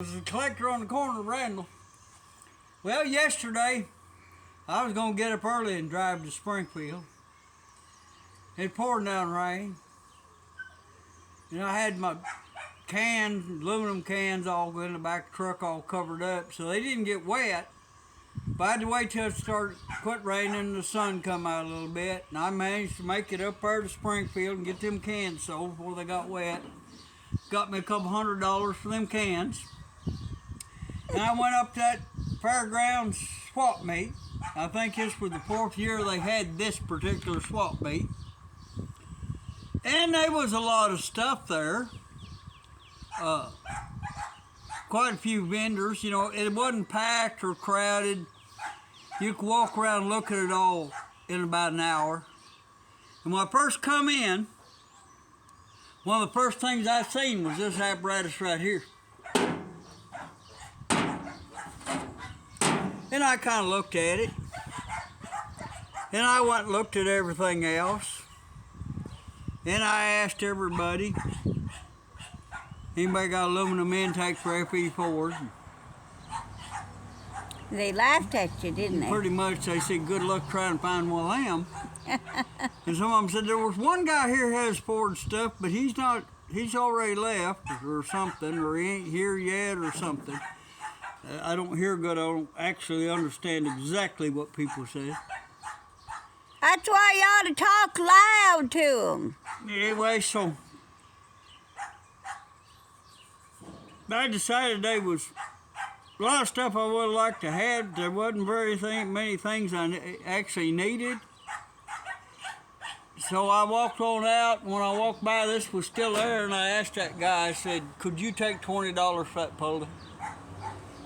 Was a collector on the corner of Randall. Well, yesterday I was going to get up early and drive to Springfield. It poured down rain. And I had my cans, aluminum cans, all in the back of the truck all covered up, so they didn't get wet. But I had to wait till it quit raining and the sun come out a little bit. And I managed to make it up there to Springfield and get them cans sold before they got wet. Got me a couple $100 for them cans. And I went up to that fairgrounds swap meet. I think this was the 4th year they had this particular swap meet. And there was a lot of stuff there. Quite a few vendors. You know, it wasn't packed or crowded. You could walk around and look at it all in about an hour. And when I first come in, one of the first things I seen was this apparatus right here. And I kind of looked at it. And I went and looked at everything else. And I asked everybody, anybody got aluminum intake for FE4s? They laughed at you, didn't they? Pretty much they said, good luck trying to find one of them. And some of them said, there was one guy here who has Ford stuff, but he's already left or something, or he ain't here yet or something. I don't hear good. I don't actually understand exactly what people say. That's why you ought to talk loud to them. Anyway, so I decided there was a lot of stuff I would have liked to have. There wasn't many things I actually needed. So I walked on out, and when I walked by, this was still there, and I asked that guy, I said, could you take $20 for that pulley?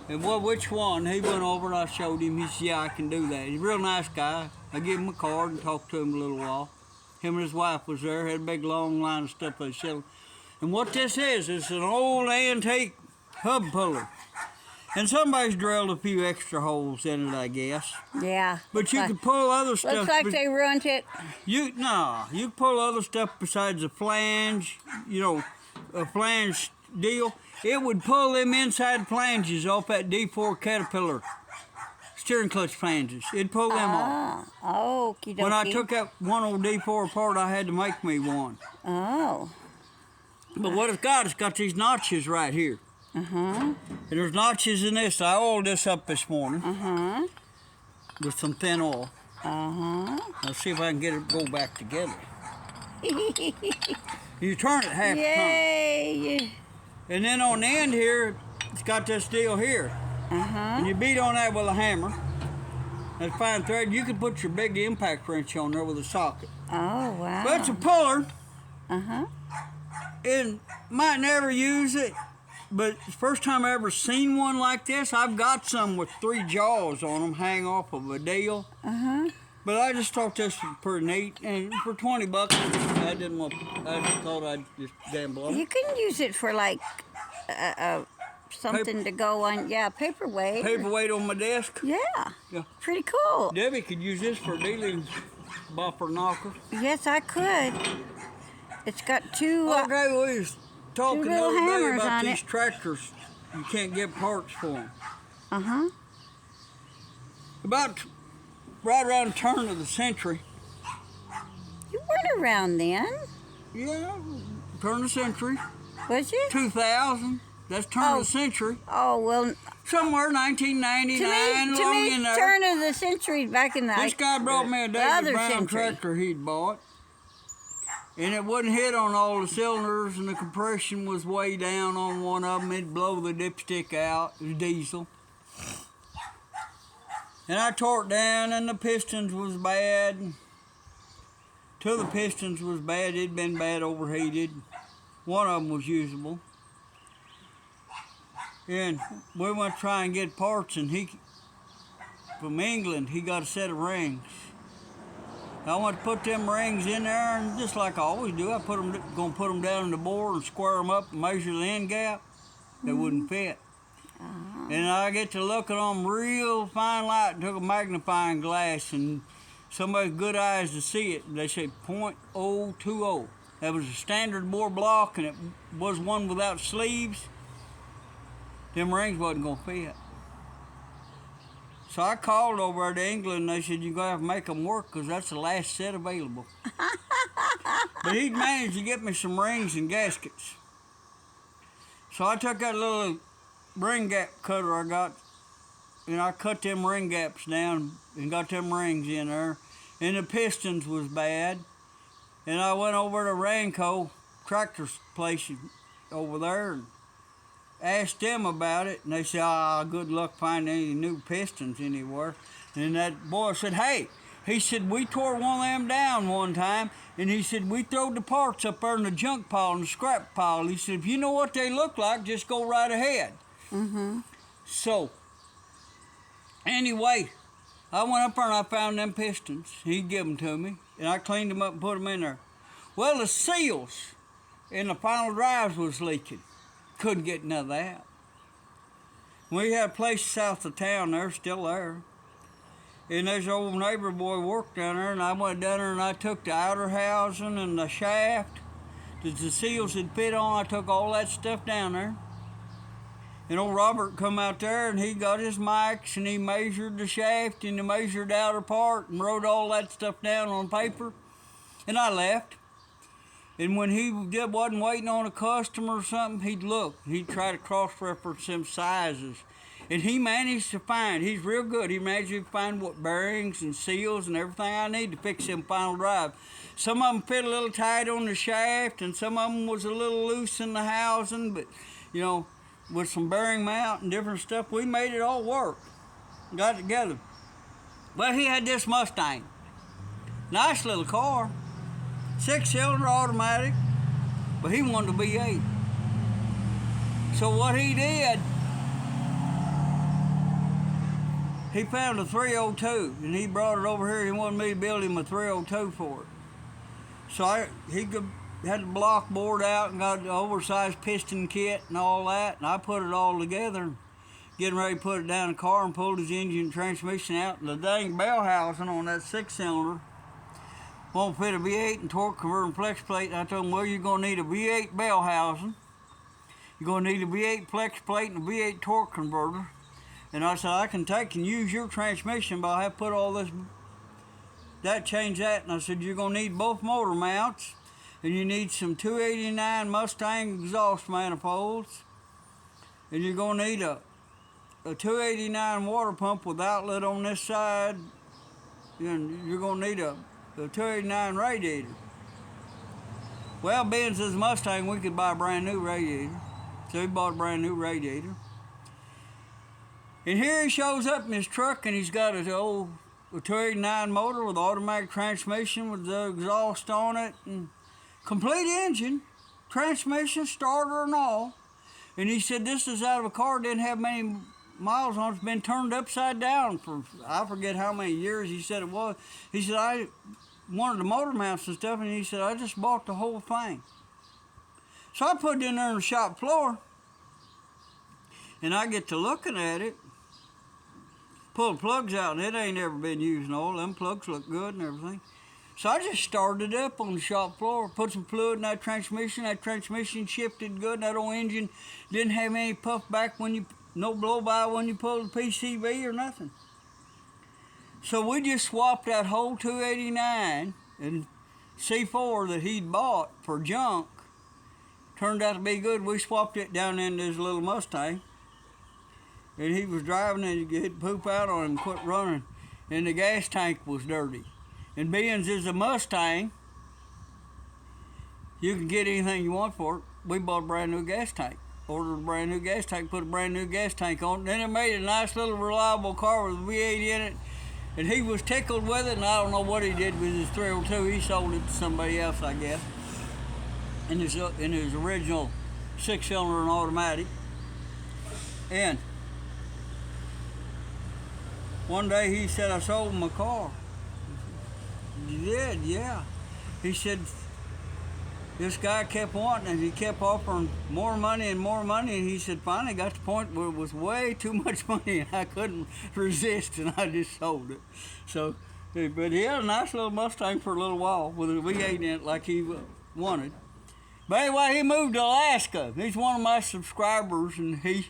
And well, which one? He went over and I showed him. He said, yeah, I can do that. He's a real nice guy. I gave him a card and talked to him a little while. Him and his wife was there, had a big long line of stuff they sold. And what this is an old antique hub puller. And somebody's drilled a few extra holes in it, I guess. Yeah. But you could pull other stuff. Looks like they ruined it. You can pull other stuff besides a flange, a flange deal. It would pull them inside flanges off that D4 Caterpillar steering clutch flanges. It'd pull them off. Oh, okie dokie. When I took that one old D4 apart, I had to make me one. Oh. But what it's got these notches right here. Uh-huh. And there's notches in this. I oiled this up this morning. Uh-huh. With some thin oil. Uh-huh. I'll see if I can get it to go back together. You turn it half the time. Yay! And then on the end here, it's got this deal here. Uh-huh. And you beat on that with a hammer. That's fine thread. You can put your big impact wrench on there with a socket. Oh, wow. But it's a puller. Uh-huh. And might never use it. But the first time I ever seen one like this, I've got some with 3 jaws on them, hang off of a deal. Uh-huh. But I just thought this was pretty neat, and for $20, I just thought I'd just gamble on it. You can use it for like something to go on, paperweight. Paperweight on my desk? Yeah. Pretty cool. Debbie could use this for dealing bopper knocker. Yes, I could. It's got 2... Okay, we was talking the other day about these it. tractors. You can't get parts for them. Uh-huh. About right around the turn of the century. You weren't around then. Yeah, turn of the century. Was you? 2000. That's turn of the century. Oh, well... Somewhere 1999, to me, in there. turn of the century back in the... This guy brought me a David Brown century. tractor he'd bought. And it wouldn't hit on all the cylinders, and the compression was way down on one of them. It'd blow the dipstick out. It was diesel. And I tore it down, and the pistons was bad. 2 of the pistons was bad. It'd been bad overheated. One of them was usable. And we went to try and get parts, and from England, he got a set of rings. I went to put them rings in there, and just like I always do, gonna put them down in the bore and square them up and measure the end gap. They wouldn't fit. And I get to looking on them real fine light and took a magnifying glass, and somebody with good eyes to see it, they said .020. That was a standard bore block, and it was one without sleeves. them rings wasn't going to fit. So I called over to England, and they said, you're going to have to make them work because that's the last set available. But he'd managed to get me some rings and gaskets. So I took that little ring gap cutter I got, and I cut them ring gaps down and got them rings in there. And the pistons was bad. And I went over to Ranco Tractor's place over there and asked them about it. And they said, good luck finding any new pistons anywhere. And that boy said, hey, he said, we tore one of them down one time. And he said, we throwed the parts up there in the junk pile and the scrap pile. He said, if you know what they look like, just go right ahead. Mm-hmm. So, anyway, I went up there and I found them pistons. He gave them to me, and I cleaned them up and put them in there. Well, the seals in the final drives was leaking. Couldn't get none of that. We had a place south of town there, still there. And there's an old neighbor boy worked down there, and I went down there and I took the outer housing and the shaft that the seals had fit on. I took all that stuff down there. And old Robert come out there and he got his mics and he measured the shaft and he measured the outer part and wrote all that stuff down on paper. And I left. And when he wasn't waiting on a customer or something, he'd look. He'd try to cross-reference them sizes. And he managed to find, he's real good, he managed to find what bearings and seals and everything I need to fix them final drive. Some of them fit a little tight on the shaft and some of them was a little loose in the housing, but, you know, with some bearing mount and different stuff, we made it all work. Got it together. Well, he had this Mustang. Nice little car. 6-cylinder automatic, but he wanted a V8. So what he did, he found a 302, and he brought it over here. He wanted me to build him a 302 for it. So he had the block board out and got the oversized piston kit and all that, and I put it all together, getting ready to put it down in the car and pulled his engine and transmission out, and the dang bell housing on that 6-cylinder won't fit a V8 and torque converter and flex plate. And I told him, well, you're going to need a V8 bell housing, you're going to need a V8 flex plate and a V8 torque converter. And I said, I can take and use your transmission, but I have to put all this, change that. And I said, you're going to need both motor mounts, and you need some 289 Mustang exhaust manifolds, and you're going to need a 289 water pump with outlet on this side, and you're going to need a 289 radiator. Well, being this Mustang, we could buy a brand new radiator. So he bought a brand new radiator. And here he shows up in his truck, and he's got his old 289 motor with automatic transmission with the exhaust on it, and complete engine, transmission, starter, and all. And he said this is out of a car, didn't have many miles on it, it's been turned upside down for, I forget how many years he said it was. He said, I wanted the motor mounts and stuff, and he said, I just bought the whole thing. So I put it in there on the shop floor, and I get to looking at it, pull the plugs out, and it ain't ever been used and all. Them plugs look good and everything. So I just started it up on the shop floor, put some fluid in that transmission. That transmission shifted good. That old engine didn't have any puff back when you, no blow by when you pulled the PCV or nothing. So we just swapped that whole 289 and C4 that he'd bought for junk. Turned out to be good. We swapped it down into his little Mustang. And he was driving and he hit poop out on him and quit running. And the gas tank was dirty. And being is a Mustang, you can get anything you want for it. We bought a brand new gas tank. Ordered a brand new gas tank, put a brand new gas tank on it. Then it made a nice little reliable car with a V8 in it. And he was tickled with it, and I don't know what he did with his 302. He sold it to somebody else, I guess. In his original 6-cylinder and automatic. And one day he said, I sold him a car. You did? Yeah. He said, this guy kept wanting it. He kept offering more money and more money. And he said, finally got to the point where it was way too much money and I couldn't resist and I just sold it. So, but he had a nice little Mustang for a little while with a V8 in it like he wanted. But anyway, he moved to Alaska. He's one of my subscribers, and he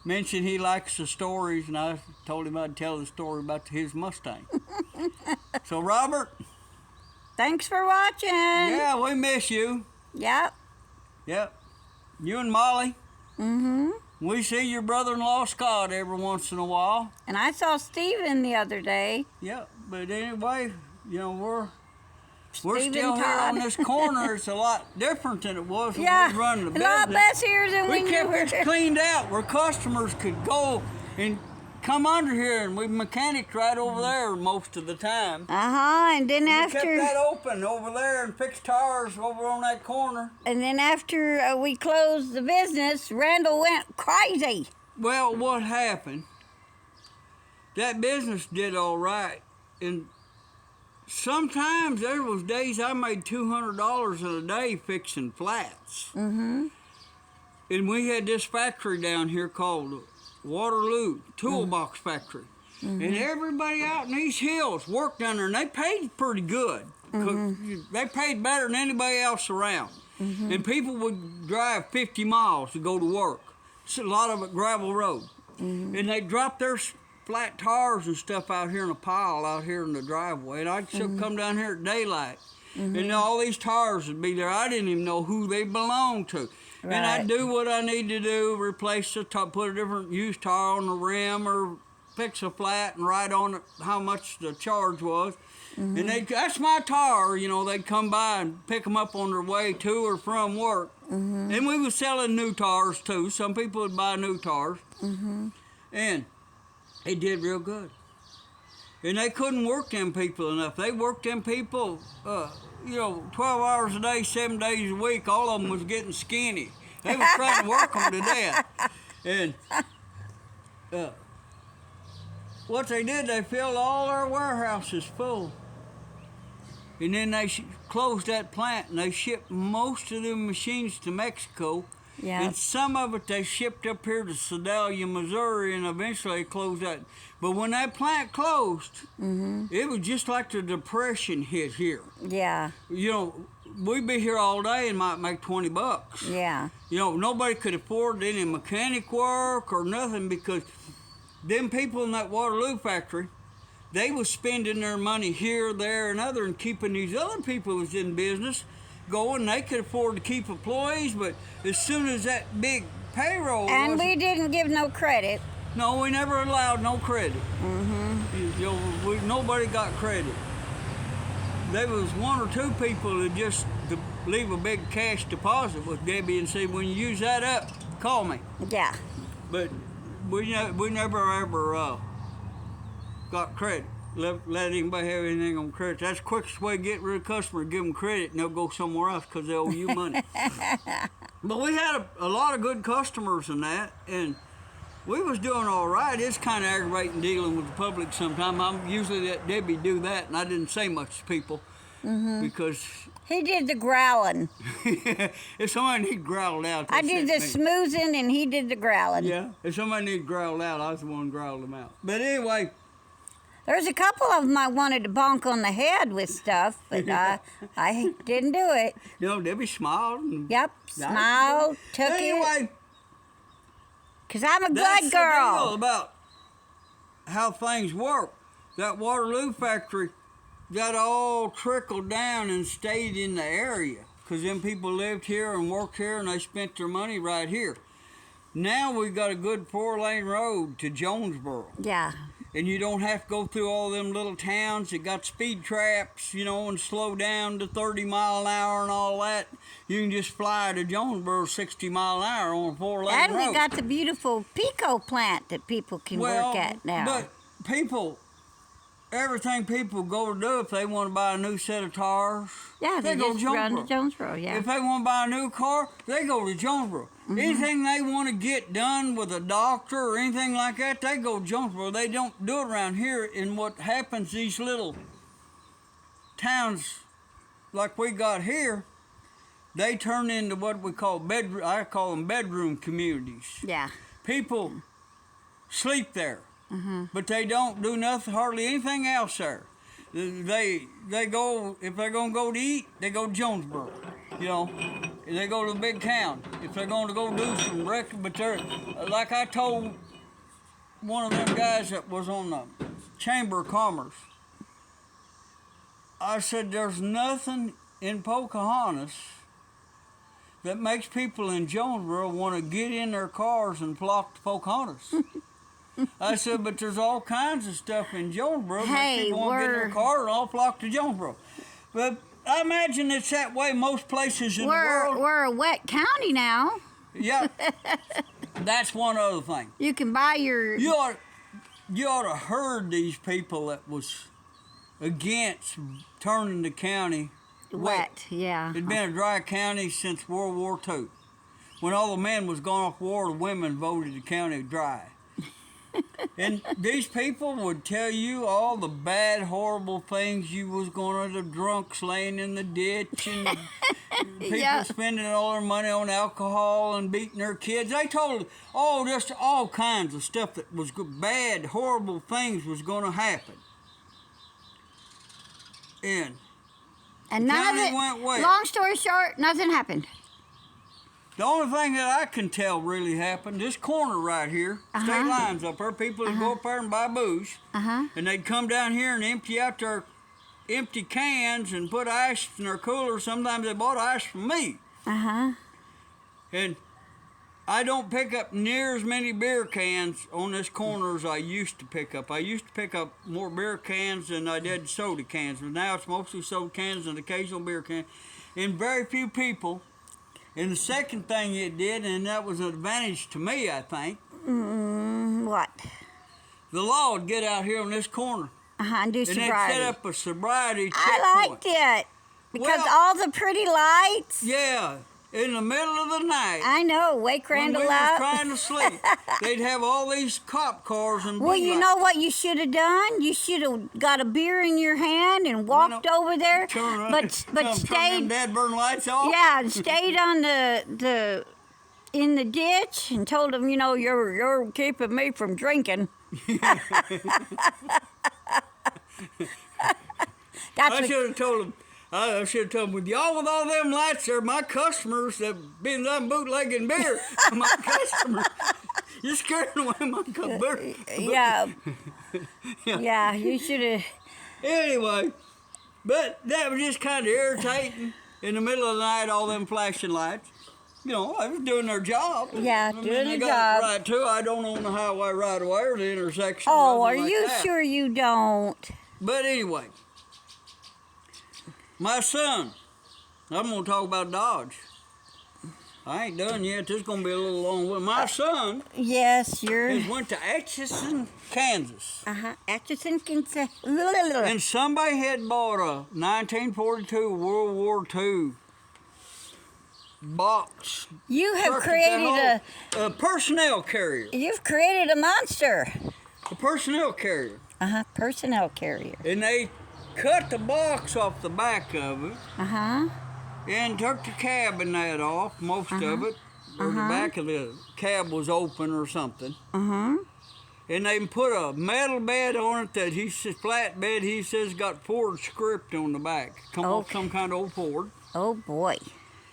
mentioned he likes the stories, and I told him I'd tell the story about his Mustang. So, Robert. Thanks for watching. Yeah, we miss you. Yep. Yep. You and Molly. Mm-hmm. We see your brother-in-law Scott every once in a while. And I saw Steven the other day. Yep. But anyway, you know, we're Steve still and here Todd. on this corner. It's a lot different than it was when Yeah, we was running the a business. lot less here than we We knew. kept it cleaned out where customers could go and come under here, and we mechanicked right over there most of the time. And then We after kept that open over there and fixed tires over on that corner. we closed the business, Randall went crazy. Well, what happened? That business did all right, and sometimes there was days I made $200 in a day fixing flats. Mm-hmm. And we had this factory down here called Waterloo Toolbox Factory. Mm-hmm. And everybody out in these hills worked down there, and they paid pretty good. They paid better than anybody else around. And people would drive 50 miles to go to work. It's a lot of it gravel road. And they dropped their flat tires and stuff out here in a pile out here in the driveway. And I'd still come down here at daylight. And all these tires would be there. I didn't even know who they belonged to. Right. And I'd do what I need to do, replace the top, put a different used tire on the rim, or fix a flat and write on it how much the charge was. And that's my tire, you know, they'd come by and pick them up on their way to or from work. And we was selling new tires too. Some people would buy new tires. And they did real good. And they couldn't work them people enough. They worked them people, 12 hours a day, 7 days a week. All of them was getting skinny. They was trying to work them to death. And what they did, they filled all their warehouses full. And then they closed that plant, and they shipped most of them machines to Mexico. Yeah. And some of it they shipped up here to Sedalia, Missouri, and eventually they closed that. But when that plant closed, it was just like the Depression hit here. Yeah. You know, we'd be here all day and might make $20. Yeah. You know, nobody could afford any mechanic work or nothing, because them people in that Waterloo factory, they was spending their money here, there, and other, and keeping these other people who was in business going. They could afford to keep employees, but as soon as that big payroll And we didn't give no credit. No, we never allowed no credit. You know, nobody got credit. There was one or two people that just leave a big cash deposit with Debbie and say, when you use that up, call me. Yeah. But we never ever got credit. Let anybody have anything on credit. That's the quickest way to get rid of customers. Give them credit, and they'll go somewhere else because they owe you money. But we had a lot of good customers in that, and we was doing all right. It's kind of aggravating dealing with the public sometimes. I'm usually let Debbie do that, and I didn't say much to people because He did the growling. if somebody needed growled out, I did the me. smoozing and he did the growling. Yeah, if somebody needed growled out, I was the one who growled them out. But anyway, There's a couple of them I wanted to bonk on the head with stuff, but I didn't do it. you know, Debbie smiled. And Yep, smiled, took it. anyway, Because I'm a that's good the deal girl. about how things work. That Waterloo factory got all trickled down and stayed in the area because them people lived here and worked here, and they spent their money right here. Now we got a good 4-lane road to Jonesboro. Yeah. And you don't have to go through all them little towns that got speed traps, you know, and slow down to 30 mile an hour and all that. You can just fly to Jonesboro 60 mile an hour on a 4-lane And road. we got the beautiful Pico plant that people can work at now. But everything people go to do if they want to buy a new set of tires, yeah, they go just run to Jonesboro, yeah. If they want to buy a new car, they go to Jonesboro. Anything they want to get done with a doctor or anything like that, they go to Jonesboro. They don't do it around here. And what happens, these little towns like we got here, they turn into what we call I call them bedroom communities. Yeah. People sleep there, but they don't do nothing, hardly anything else there. They go, if they're gonna go to eat, they go to Jonesboro. You know, they go to the big town. If they're going to go do some record, but they're, like I told one of them guys that was on the Chamber of Commerce, I said, there's nothing in Pocahontas that makes people in Jonesboro want to get in their cars and flock to Pocahontas. I said, but there's all kinds of stuff in Jonesboro that makes people want to get in their car and all flock to Jonesboro. But I imagine it's that way most places in the world. We're a wet county now. Yeah. That's one other thing. You can buy your... You ought to heard these people that was against turning the county wet. Yeah. It'd been a dry county since World War II. When all the men was gone off war, the women voted the county dry. And these people would tell you all the bad, horrible things you was going to, the drunks laying in the ditch and people spending all their money on alcohol and beating their kids. They told just all kinds of stuff that was good, bad, horrible things was going to happen. And none of it went wet. Long story short, nothing happened. The only thing that I can tell really happened, this corner right here, state lines up there, people would go up there and buy booze, and they'd come down here and empty out their empty cans and put ice in their cooler. Sometimes they bought ice from me. And I don't pick up near as many beer cans on this corner as I used to pick up. I used to pick up more beer cans than I did soda cans, but now it's mostly soda cans and occasional beer cans. And very few people. And the second thing it did, and that was an advantage to me, I think. What? The law would get out here on this corner. And do sobriety. And they'd set up a sobriety checkpoint. I liked it. Because all the pretty lights. Yeah. In the middle of the night. I know. Wake Randall up. When we was trying to sleep. They'd have all these cop cars and well, you know what you should have done? You should have got a beer in your hand and walked over there. But stayed. Turn them dead burn lights off. Yeah, and stayed on in the ditch and told them, you're keeping me from drinking. I should have told them. I should have told them, with all them lights there, my customers that been done bootlegging beer, my customers, you're scaring away my beer. Yeah, you should have. Anyway, but that was just kind of irritating. In the middle of the night, all them flashing lights. They was doing their job. Yeah, doing their job. Got right too. I don't own the highway right away or the intersection. Oh, are you sure you don't? But anyway. My son, I'm going to talk about Dodge. I ain't done yet. This is going to be a little long way. My son went to Atchison, Kansas. Atchison, Kansas. And somebody had bought a 1942 World War II box. You have created a personnel carrier. You've created a monster. A personnel carrier. Personnel carrier. And they cut the box off the back of it. And took the cab and that off, most of it. Or the back of the cab was open or something. And they put a metal bed on it that he says, flat bed, he says got Ford script on the back. Some kind of old Ford. Oh boy.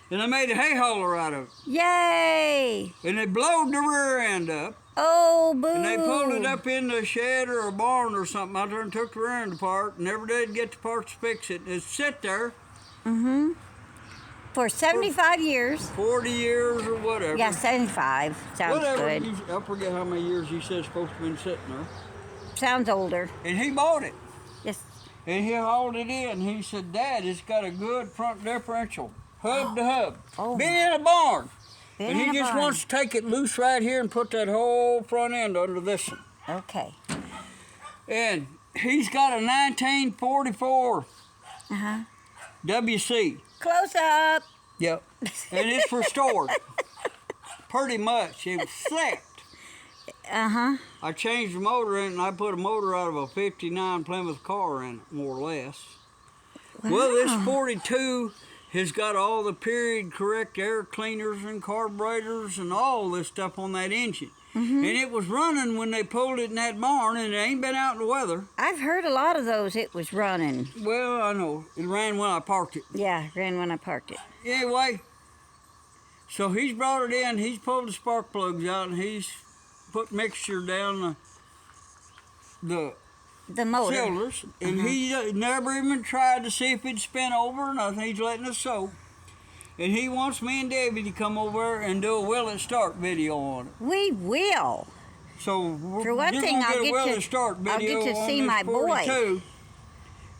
And they made a hay hauler out of it. Yay! And they blowed the rear end up. Oh, boo! And they pulled it up in the shed or a barn or something out there and took the rear end apart. Never did get the parts to fix it. It sit there. For 75 years. 40 years or whatever. Yeah, 75. Sounds good. I forget how many years he said it's supposed to have been sitting there. Sounds older. And he bought it. Yes. And he hauled it in. He said, Dad, it's got a good front differential. Hub to hub. Been in a barn. And he just wants to take it loose right here and put that whole front end under this one. Okay. And he's got a 1944 WC. Close up. Yep. And it's restored. Pretty much. It was set. I changed the motor in it, and I put a motor out of a 59 Plymouth car in it, more or less. Wow. Well, this 42 has got all the period correct air cleaners and carburetors and all this stuff on that engine. and it was running when they pulled it in that barn, and it ain't been out in the weather. I've heard a lot of those. It was running. Well, I know. It ran when I parked it. Yeah, ran when I parked it. Anyway, so he's brought it in. He's pulled the spark plugs out, and he's put mixture down the motor. cylinders, and he never even tried to see if it'd spin over or nothing. He's letting us soak. And he wants me and Debbie to come over and do a will it start video on it. We will. So For one you're thing, gonna I'll get a will get it start video to on see this my boy. 42,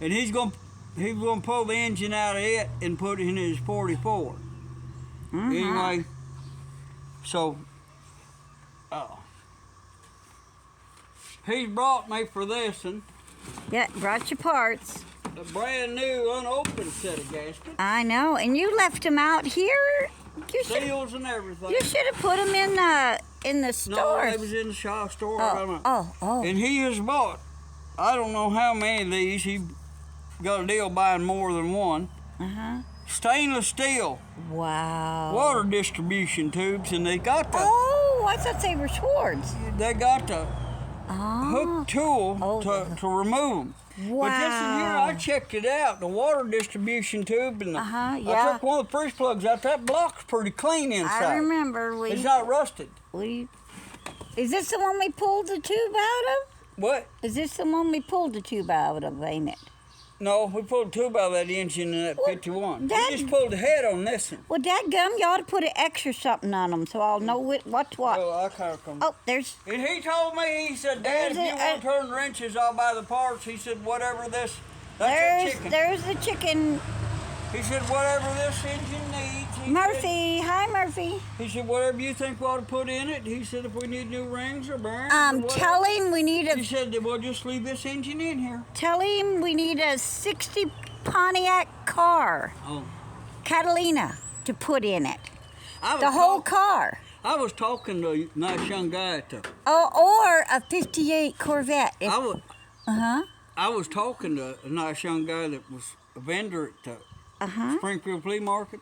and he's gonna pull the engine out of it and put it in his 44. Anyway, so he's brought me for this and Yeah, brought your parts. a brand new unopened set of gaskets, I know, and you left them out here. seals and everything. You should have put them in the No, store. they was in the shop store. I don't know. Oh. And he has bought, I don't know how many of these. He got a deal buying more than one. Stainless steel Wow. water distribution tubes, and they got the Oh, I thought they were swords. hook tool to remove them. Wow. But this in here, I checked it out. The water distribution tube, and I yeah. took one of the freeze plugs out. That block's pretty clean inside. I remember It's not rusted. Is this the one we pulled the tube out of? What? Is this the one we pulled the tube out of, ain't it? No, we pulled a tube out of that engine in that 51. that- We just pulled the head on this one. Well, dadgum, you ought to put an extra something on them so I'll know what's what. Well, I kind of come. Oh, there's... And he told me, he said, Dad, if There's you want to turn wrenches, I'll buy the parts. He said, whatever this, that's a chicken. There's the chicken. He said, whatever this engine needs. Murphy. Hi, Murphy. He said, whatever you think we ought to put in it. He said, if we need new rings or bearings or whatever. Tell him we need He said, well, just leave this engine in here. Tell him we need a 60 Pontiac car, Catalina, to put in it. The whole car. I was talking to a nice young guy at the... Or a 58 Corvette. I was talking to a nice young guy that was a vendor at the Springfield Flea Market.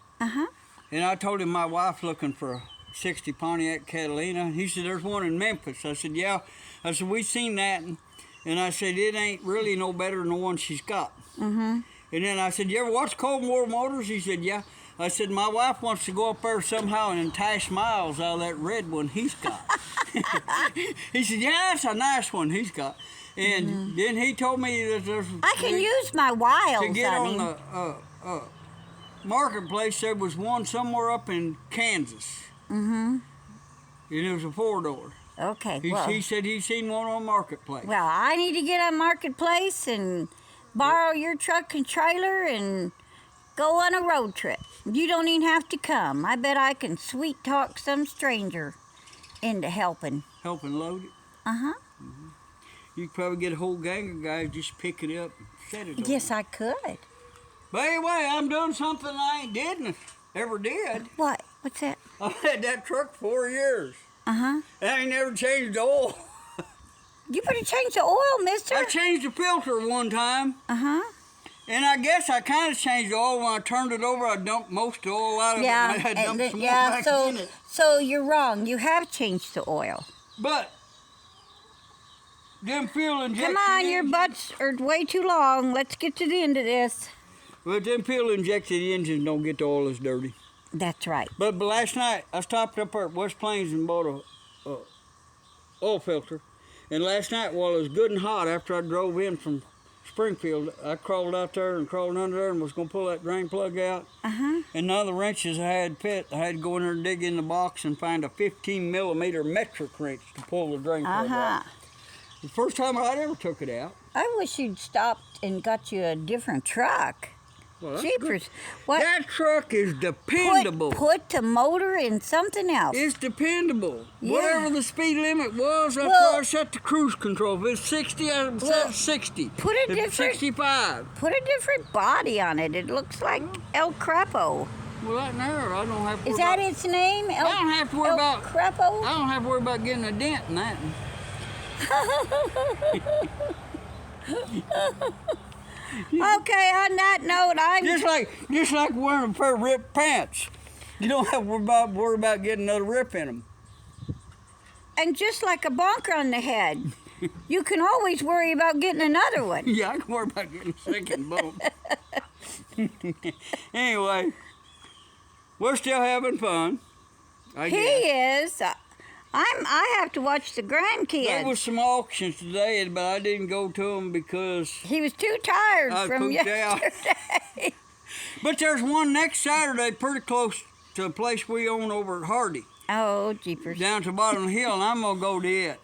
And I told him my wife's looking for a 60 Pontiac Catalina. He said, there's one in Memphis. I said, yeah. I said, we seen that. And I said, it ain't really no better than the one she's got. And then I said, you ever watch Cold War Motors? He said, yeah. I said, my wife wants to go up there somehow and entice Miles out of that red one he's got. He said, yeah, that's a nice one he's got. And then he told me that there's... I can use my wiles, to get honey. on the marketplace, there was one somewhere up in Kansas. And it was a 4-door. Okay, He said he'd seen one on Marketplace. Well, I need to get on Marketplace and borrow your truck and trailer and go on a road trip. You don't even have to come. I bet I can sweet talk some stranger into helping. Helping load it? You could probably get a whole gang of guys, just pick it up and set it on. Yes, I could. But anyway, I'm doing something I ain't ever did. What? What's that? I've had that truck 4 years. I ain't never changed the oil. You better change the oil, mister. I changed the filter one time. And I guess I kind of changed the oil when I turned it over. I dumped most of the oil out of it. And I dumped some more back in it. So you're wrong. You have changed the oil. But them fuel injection Come on, your engines- butts are way too long. Let's get to the end of this. But them fuel injected engines don't get the oil as dirty. That's right. But last night I stopped up there at West Plains and bought a oil filter. And last night while it was good and hot after I drove in from Springfield, I crawled out there and crawled under there and was going to pull that drain plug out. And none of the wrenches I had fit. I had to go in there and dig in the box and find a 15mm metric wrench to pull the drain plug out. The first time I'd ever took it out. I wish you'd stopped and got you a different truck. Well, Jeepers. What? That truck is dependable. Put the motor in something else. It's dependable. Yeah. Whatever the speed limit was, that's why I set the cruise control. If it's 60, I set 60. Put a If it's different 65. Put a different body on it. It looks like El Crapo. Well, that there, I don't have to worry Is that about, its name? I don't have to worry El about. Crapo? I don't have to worry about getting a dent in that. Okay, on that note, I'm Just like wearing a pair of ripped pants. You don't have to worry about getting another rip in them. And just like a bonker on the head, you can always worry about getting another one. Yeah, I can worry about getting a second bump. Anyway, we're still having fun. I He guess. is. I have to watch the grandkids. There was some auctions today, but I didn't go to them because He was too tired I from pooped out. yesterday. But there's one next Saturday pretty close to a place we own over at Hardy, Oh, jeepers. down to the bottom of the hill, and I'm going to go to it.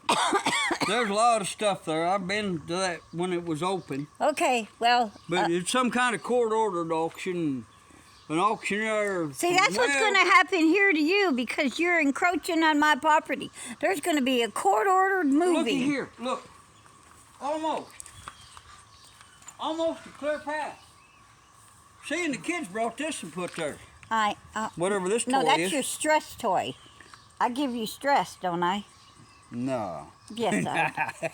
There's a lot of stuff there. I've been to that when it was open. Okay, well, But it's some kind of court-ordered auction. An auctioneer. see, that's what's going to happen here to you because you're encroaching on my property. There's going to be a court-ordered movie. Looky here. Look. Almost. Almost a clear path. See, and the kids brought this and put there. Whatever this toy No, that's is. your stress toy. I give you stress, don't I? No. Yes, I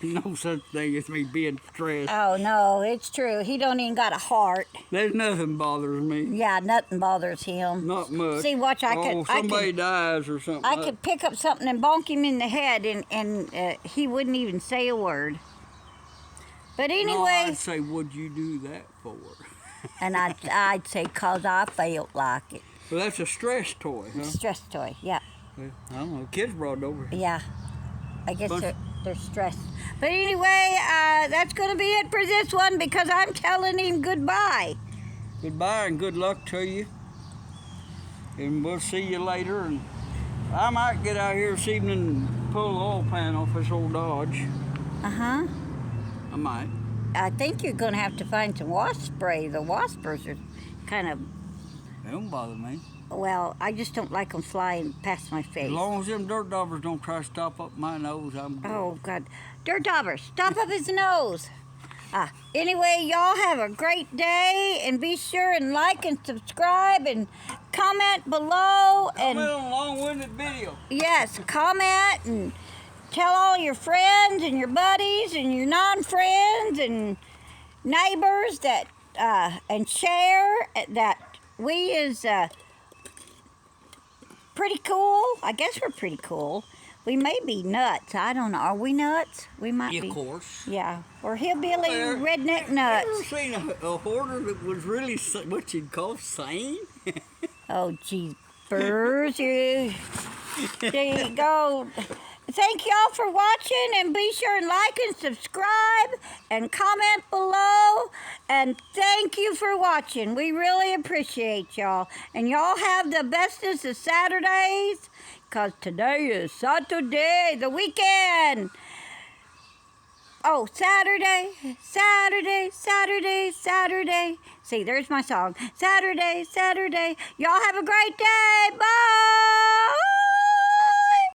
No such thing as me being stressed. Oh, no, it's true. He don't even got a heart. There's nothing bothers me. Yeah, nothing bothers him. Not much. See, watch, somebody dies or something. I could pick up something and bonk him in the head, and he wouldn't even say a word. But No, anyway, I'd say, what'd you do that for? and I'd say, 'cause I felt like it. Well, that's a stress toy, huh? Stress toy, yeah. Well, I don't know. Kids brought it over. Yeah, I guess Bunch- they're stressed. But anyway, that's going to be it for this one because I'm telling him goodbye. Goodbye and good luck to you. And we'll see you later. And I might get out here this evening and pull the oil pan off this old Dodge. Uh-huh. I might. I think you're going to have to find some wasp spray. The waspers are kind of, They don't bother me. well, I just don't like them flying past my face. As long as them dirt daubers don't try to stop up my nose, I'm good. Oh, God. Dirt dauber, stop up his nose. Anyway, y'all have a great day, and be sure and like and subscribe and comment below. Comment on a long-winded video. Yes, comment and tell all your friends and your buddies and your non-friends and neighbors that and share that we is pretty cool. I guess we're pretty cool. We may be nuts. I don't know. Are we nuts? We might be. Of course. Yeah, we're hillbilly redneck You nuts. ever seen a hoarder that was really what you'd call sane? Oh, jeepers. There you go. Thank y'all for watching, and be sure and like and subscribe and comment below. And thank you for watching. We really appreciate y'all. And y'all have the bestest of Saturdays, because today is Saturday, the weekend. Oh, Saturday, Saturday, Saturday, Saturday. See, there's my song. Saturday, Saturday. Y'all have a great day. Bye.